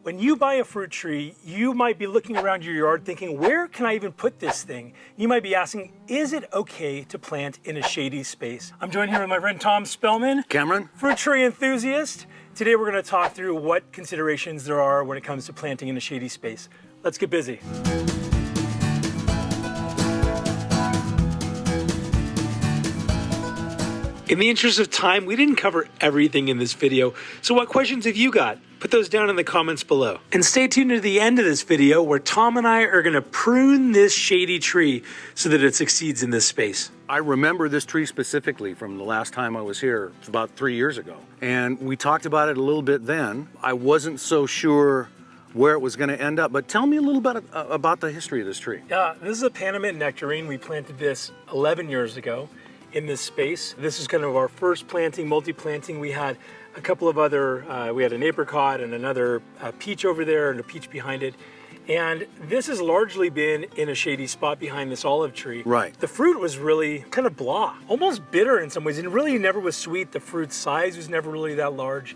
When you buy a fruit tree, you might be looking around your yard thinking, where can I even put this thing? You might be asking, is it okay to plant in a shady space? I'm joined here with my friend Tom Spellman, Cameron, fruit tree enthusiast. Today we're going to talk through what considerations there are when it comes to planting in a shady space. Let's get busy. In the interest of time, we didn't cover everything in this video, so what questions have you got? Put those down in the comments below. And stay tuned to the end of this video where Tom and I are going to prune this shady tree so that it succeeds in this space. I remember this tree specifically from the last time I was here about 3 years ago. And we talked about it a little bit then. I wasn't so sure where it was going to end up, but tell me a little bit about the history of this tree. Yeah, this is a Panamint nectarine. We planted this 11 years ago in this space. This is kind of our first planting, multi-planting. We had a couple of other, we had an apricot and another peach over there and a peach behind it. And this has largely been in a shady spot behind this olive tree. Right. The fruit was really kind of blah, almost bitter in some ways, and really never was sweet. The fruit size was never really that large.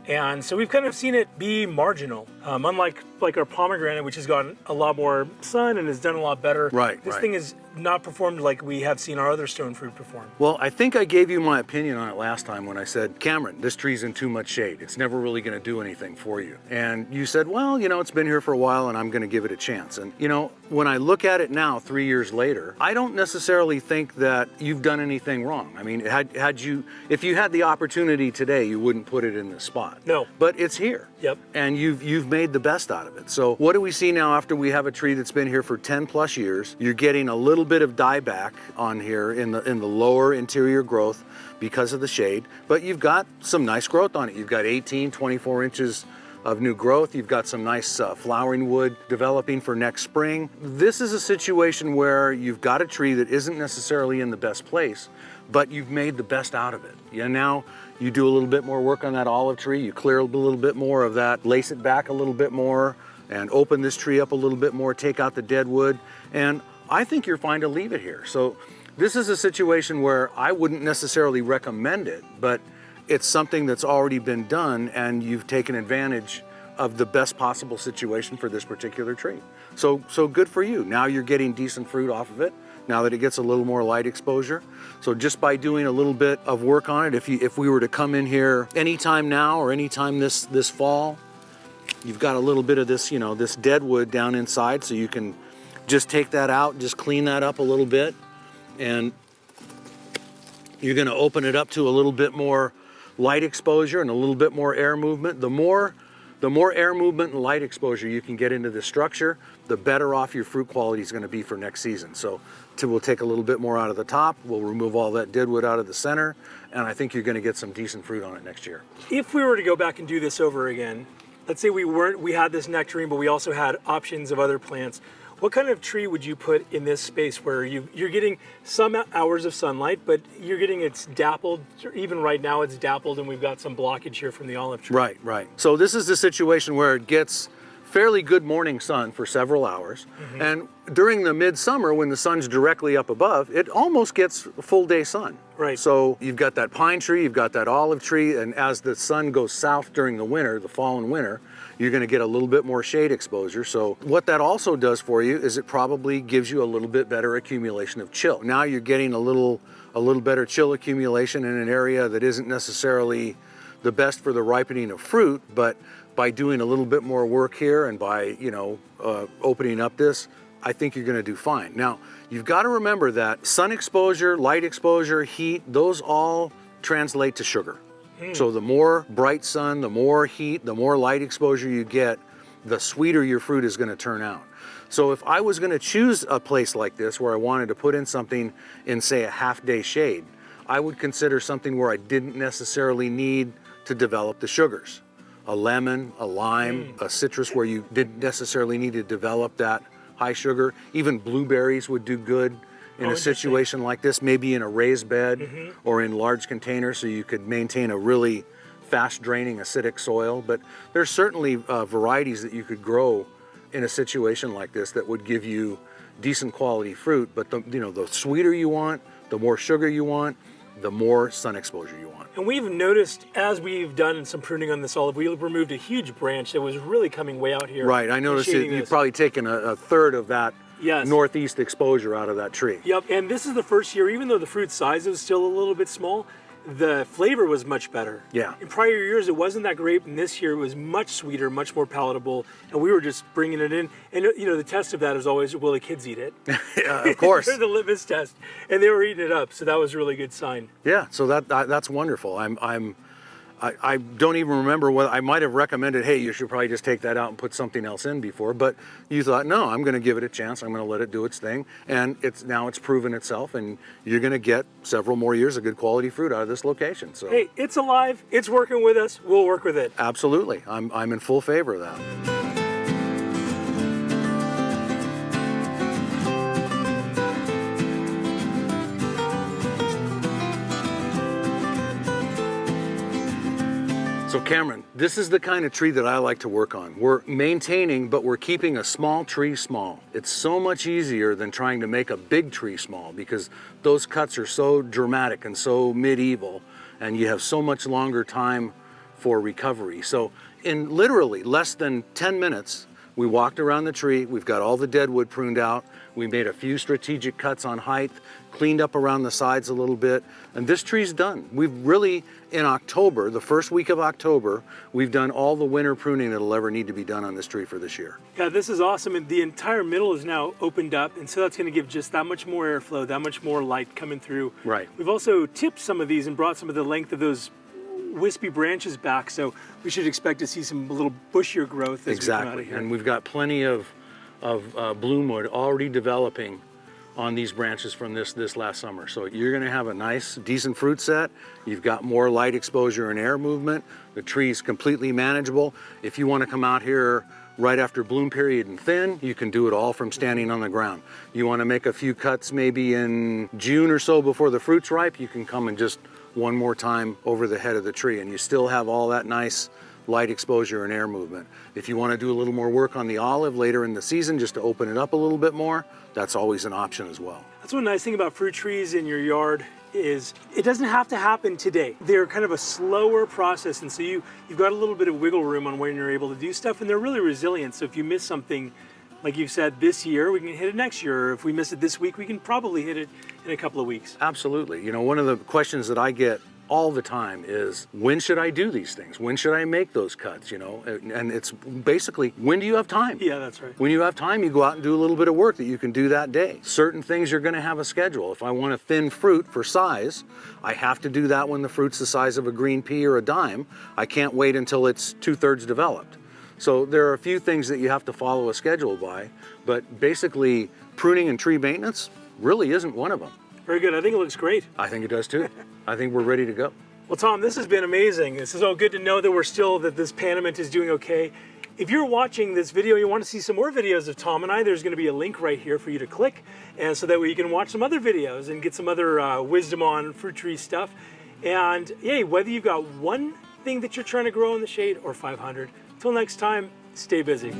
And so we've kind of seen it be marginal, unlike our pomegranate, which has gotten a lot more sun and has done a lot better. Right, This thing is not performed like we have seen our other stone fruit perform. Well, I think I gave you my opinion on it last time when I said, Cameron, this tree's in too much shade. It's never really going to do anything for you. And you said, well, you know, it's been here for a while and I'm going to give it a chance. And, you know, when I look at it now, 3 years later, I don't necessarily think that you've done anything wrong. I mean, if you had the opportunity today, you wouldn't put it in this spot. No. But it's here. Yep. And you've made the best out of it. So what do we see now after we have a tree that's been here for 10 plus years? You're getting a little bit of dieback on here in the lower interior growth because of the shade, but you've got some nice growth on it. You've got 18, 24 inches of new growth. You've got some nice flowering wood developing for next spring. This is a situation where you've got a tree that isn't necessarily in the best place, but you've made the best out of it. Yeah, now you do a little bit more work on that olive tree, you clear a little bit more of that, lace it back a little bit more, and open this tree up a little bit more, take out the dead wood, and I think you're fine to leave it here. So this is a situation where I wouldn't necessarily recommend it, but it's something that's already been done and you've taken advantage of the best possible situation for this particular tree. So good for you. Now you're getting decent fruit off of it, now that it gets a little more light exposure. So just by doing a little bit of work on it, if we were to come in here anytime now or anytime this fall, you've got a little bit of this, you know, this dead wood down inside, so you can just take that out, just clean that up a little bit, and you're going to open it up to a little bit more light exposure and a little bit more air movement. The more air movement and light exposure you can get into the structure, the better off your fruit quality is going to be for next season. So we'll take a little bit more out of the top, we'll remove all that dead wood out of the center, and I think you're going to get some decent fruit on it next year. If we were to go back and do this over again, let's say we had this nectarine, but we also had options of other plants. What kind of tree would you put in this space where you're getting some hours of sunlight, but you're getting it's dappled, even right now it's dappled, and we've got some blockage here from the olive tree? Right. So this is the situation where it gets fairly good morning sun for several hours. Mm-hmm. And during the midsummer, when the sun's directly up above, it almost gets full day sun. Right. So you've got that pine tree, you've got that olive tree, and as the sun goes south during the winter, the fall and winter, you're going to get a little bit more shade exposure. So what that also does for you is it probably gives you a little bit better accumulation of chill. Now you're getting a little better chill accumulation in an area that isn't necessarily the best for the ripening of fruit, but by doing a little bit more work here and by, opening up this, I think you're going to do fine. Now, you've got to remember that sun exposure, light exposure, heat, those all translate to sugar. So the more bright sun, the more heat, the more light exposure you get, the sweeter your fruit is going to turn out. So if I was going to choose a place like this where I wanted to put in something in, say, a half-day shade, I would consider something where I didn't necessarily need to develop the sugars. A lemon, a lime, a citrus where you didn't necessarily need to develop that high sugar. Even blueberries would do good in a situation like this, maybe in a raised bed or in large containers, so you could maintain a really fast draining acidic soil. But there's certainly varieties that you could grow in a situation like this that would give you decent quality fruit. But the sweeter you want, the more sugar you want, the more sun exposure you want. And we've noticed as we've done some pruning on this olive, we removed a huge branch that was really coming way out here. Right, I noticed shading you've this. probably taken a third of that Yes. northeast exposure out of that tree. Yep, and this is the first year, even though the fruit size was still a little bit small, the flavor was much better. Yeah. In prior years, it wasn't that great, and this year it was much sweeter, much more palatable, and we were just bringing it in. And you know, the test of that is always, will the kids eat it? Yeah, of course. They're the litmus test, and they were eating it up, so that was a really good sign. Yeah, so that's wonderful. I don't even remember what I might have recommended. Hey, you should probably just take that out and put something else in before. But you thought, no, I'm going to give it a chance. I'm going to let it do its thing, and now it's proven itself, and you're going to get several more years of good quality fruit out of this location. So Hey, it's alive. It's working with us. We'll work with it. absolutely, I'm in full favor of that. So Cameron, this is the kind of tree that I like to work on. We're maintaining, but we're keeping a small tree small. It's so much easier than trying to make a big tree small because those cuts are so dramatic and so medieval, and you have so much longer time for recovery. So in literally less than 10 minutes, we walked around the tree, we've got all the dead wood pruned out, we made a few strategic cuts on height, cleaned up around the sides a little bit, and this tree's done. We've really, in October, the first week of October, we've done all the winter pruning that'll ever need to be done on this tree for this year. Yeah, this is awesome, and the entire middle is now opened up, and so that's going to give just that much more airflow, that much more light coming through. Right. We've also tipped some of these and brought some of the length of those wispy branches back, so we should expect to see some little bushier growth as we come out of here. And we've got plenty of bloomwood already developing on these branches from this last summer. So you're going to have a nice, decent fruit set. You've got more light exposure and air movement. The tree's completely manageable. If you want to come out here right after bloom period and thin, you can do it all from standing on the ground. You want to make a few cuts maybe in June or so before the fruit's ripe, you can come and just one more time over the head of the tree, and you still have all that nice light exposure and air movement. If you want to do a little more work on the olive later in the season just to open it up a little bit more, that's always an option as well. That's one nice thing about fruit trees in your yard is it doesn't have to happen today. They're kind of a slower process, and so you've got a little bit of wiggle room on when you're able to do stuff, and they're really resilient. So if you miss something, like you've said, this year, we can hit it next year. Or if we miss it this week, we can probably hit it in a couple of weeks. Absolutely. You know, one of the questions that I get all the time is, when should I do these things? When should I make those cuts, you know? And it's basically, when do you have time? Yeah, that's right. When you have time, you go out and do a little bit of work that you can do that day. Certain things you're going to have a schedule. If I want a thin fruit for size, I have to do that when the fruit's the size of a green pea or a dime. I can't wait until it's 2/3 developed. So there are a few things that you have to follow a schedule by, but basically pruning and tree maintenance really isn't one of them. Very good. I think it looks great. I think it does too. I think we're ready to go. Well, Tom, this has been amazing. This is all good to know that this Panamint is doing okay. If you're watching this video, you want to see some more videos of Tom and I, there's going to be a link right here for you to click, and so that way you can watch some other videos and get some other wisdom on fruit tree stuff. And yay, whether you've got one thing that you're trying to grow in the shade or 500, until next time, stay busy.